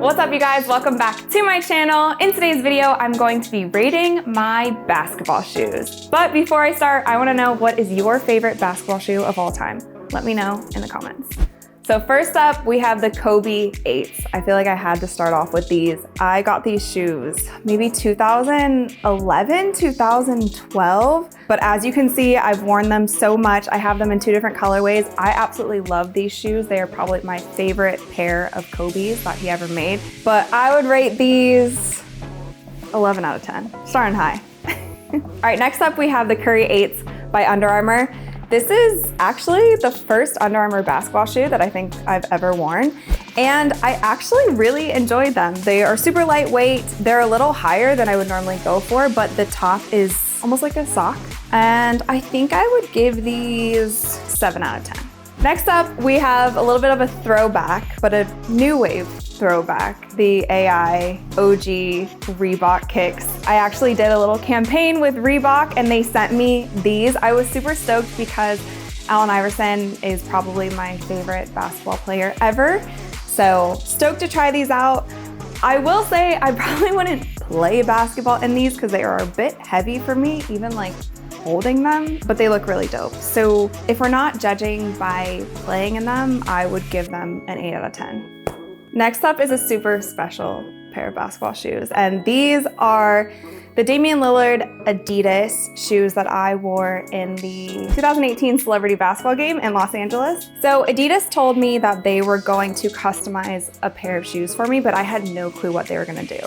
What's up, you guys? Welcome back to my channel. In today's video, I'm going to be rating my basketball shoes. But before I start, I want to know, what is your favorite basketball shoe of all time? Let me know in the comments. So first up, we have the Kobe 8s. I feel like I had to start off with these. I got these shoes maybe 2011, 2012. But as you can see, I've worn them so much. I have them in two different colorways. I absolutely love these shoes. They are probably my favorite pair of Kobe's that he ever made. But I would rate these 11 out of 10, starting high. All right, next up we have the Curry 8s by Under Armour. This is actually the first Under Armour basketball shoe that I think I've ever worn. And I actually really enjoyed them. They are super lightweight. They're a little higher than I would normally go for, but the top is almost like a sock. And I think I would give these 7 out of 10. Next up, we have a little bit of a throwback, but a new wave throwback, the AI OG Reebok kicks. I actually did a little campaign with Reebok and they sent me these. I was super stoked because Allen Iverson is probably my favorite basketball player ever. So stoked to try these out. I will say I probably wouldn't play basketball in these because they are a bit heavy for me, even like holding them, but they look really dope. So if we're not judging by playing in them, I would give them an 8 out of 10. Next up is a super special pair of basketball shoes, and these are the Damian Lillard Adidas shoes that I wore in the 2018 celebrity basketball game in Los Angeles. So Adidas told me that they were going to customize a pair of shoes for me, but I had no clue what they were gonna do.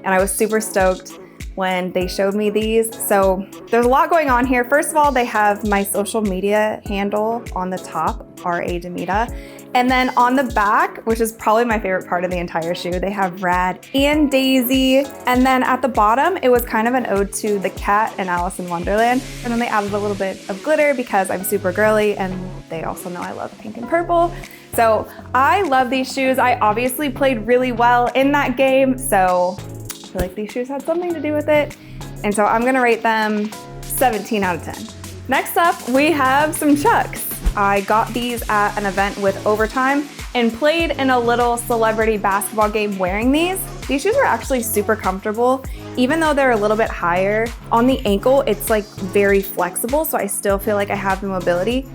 And I was super stoked when they showed me these. So there's a lot going on here. First of all, they have my social media handle on the top, DeMita. And then on the back, which is probably my favorite part of the entire shoe, they have Rad and Daisy. And then at the bottom, it was kind of an ode to the cat in Alice in Wonderland. And then they added a little bit of glitter because I'm super girly and they also know I love pink and purple. So I love these shoes. I obviously played really well in that game, so I feel like these shoes had something to do with it. And so I'm gonna rate them 17 out of 10. Next up, we have some Chucks. I got these at an event with Overtime and played in a little celebrity basketball game wearing these. These shoes are actually super comfortable. Even though they're a little bit higher on the ankle, it's like very flexible, so I still feel like I have the mobility.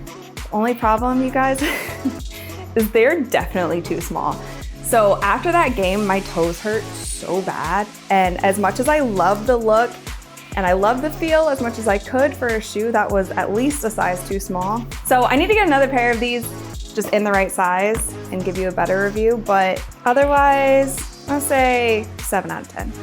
Only problem, you guys, is they're definitely too small. So after that game, my toes hurt so bad. And as much as I love the look and I love the feel as much as I could for a shoe that was at least a size too small. So I need to get another pair of these just in the right size and give you a better review. But otherwise, I'll say 7 out of 10.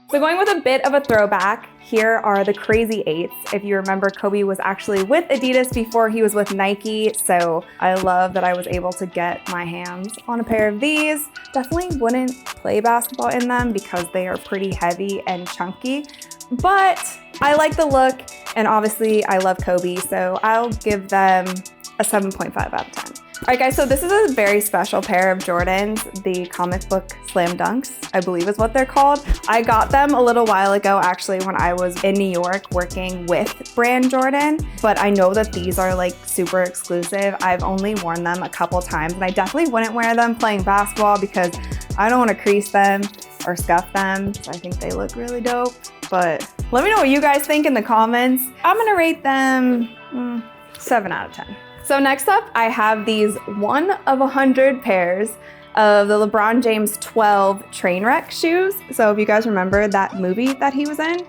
So going with a bit of a throwback, here are the Crazy 8s. If you remember, Kobe was actually with Adidas before he was with Nike, so I love that I was able to get my hands on a pair of these. Definitely wouldn't play basketball in them because they are pretty heavy and chunky, but I like the look, and obviously I love Kobe, so I'll give them a 7.5 out of 10. All right, guys, so this is a very special pair of Jordans, the comic book Slam Dunks, I believe is what they're called. I got them a little while ago, actually, when I was in New York working with brand Jordan, but I know that these are like super exclusive. I've only worn them a couple times, and I definitely wouldn't wear them playing basketball because I don't want to crease them or scuff them. So I think they look really dope, but let me know what you guys think in the comments. I'm gonna rate them 7 out of 10. So next up, I have these 1 of 100 pairs of the LeBron James 12 Trainwreck shoes. So if you guys remember that movie that he was in,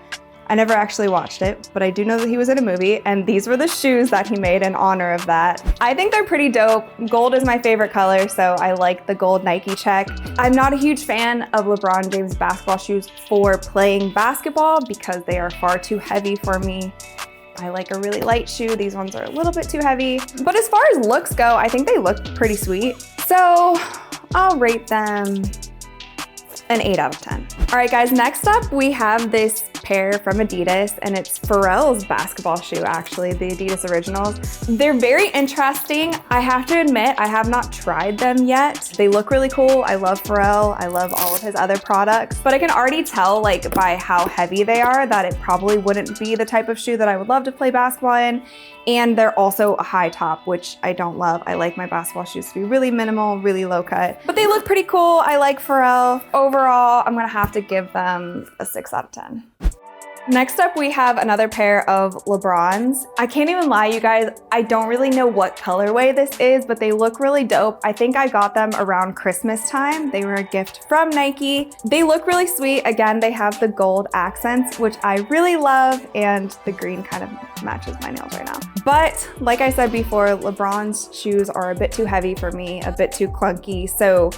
I never actually watched it, but I do know that he was in a movie, and these were the shoes that he made in honor of that. I think they're pretty dope. Gold is my favorite color, so I like the gold Nike check. I'm not a huge fan of LeBron James basketball shoes for playing basketball because they are far too heavy for me. I like a really light shoe. These ones are a little bit too heavy. But as far as looks go, I think they look pretty sweet. So I'll rate them an 8 out of 10. All right guys, next up we have this pair from Adidas, and it's Pharrell's basketball shoe actually, the Adidas Originals. They're very interesting. I have to admit, I have not tried them yet. They look really cool. I love Pharrell. I love all of his other products, but I can already tell like by how heavy they are that it probably wouldn't be the type of shoe that I would love to play basketball in. And they're also a high top, which I don't love. I like my basketball shoes to be really minimal, really low cut, but they look pretty cool. I like Pharrell. Overall, I'm gonna have to give them a 6 out of 10. Next up, we have another pair of LeBrons. I can't even lie, you guys, I don't really know what colorway this is, but they look really dope. I think I got them around Christmas time. They were a gift from Nike. They look really sweet. Again, they have the gold accents, which I really love, and the green kind of matches my nails right now. But like I said before, LeBron's shoes are a bit too heavy for me, a bit too clunky. So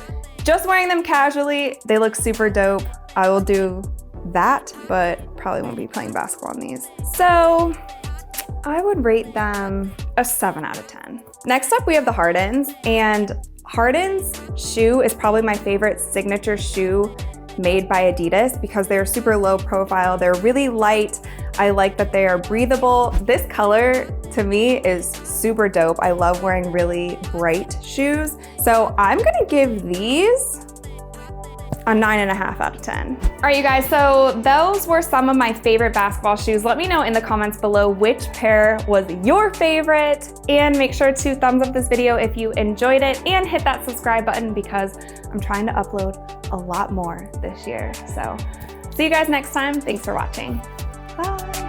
just wearing them casually, they look super dope. I will do that, but probably won't be playing basketball in these. So I would rate them a 7 out of 10. Next up, we have the Hardens, and Harden's shoe is probably my favorite signature shoe made by Adidas because they're super low profile. They're really light. I like that they are breathable. This color to me is super dope. I love wearing really bright shoes. So I'm gonna give these a 9.5 out of 10. All right, you guys, so those were some of my favorite basketball shoes. Let me know in the comments below which pair was your favorite, and make sure to thumbs up this video if you enjoyed it, and hit that subscribe button because I'm trying to upload a lot more this year. So see you guys next time. Thanks for watching. Bye.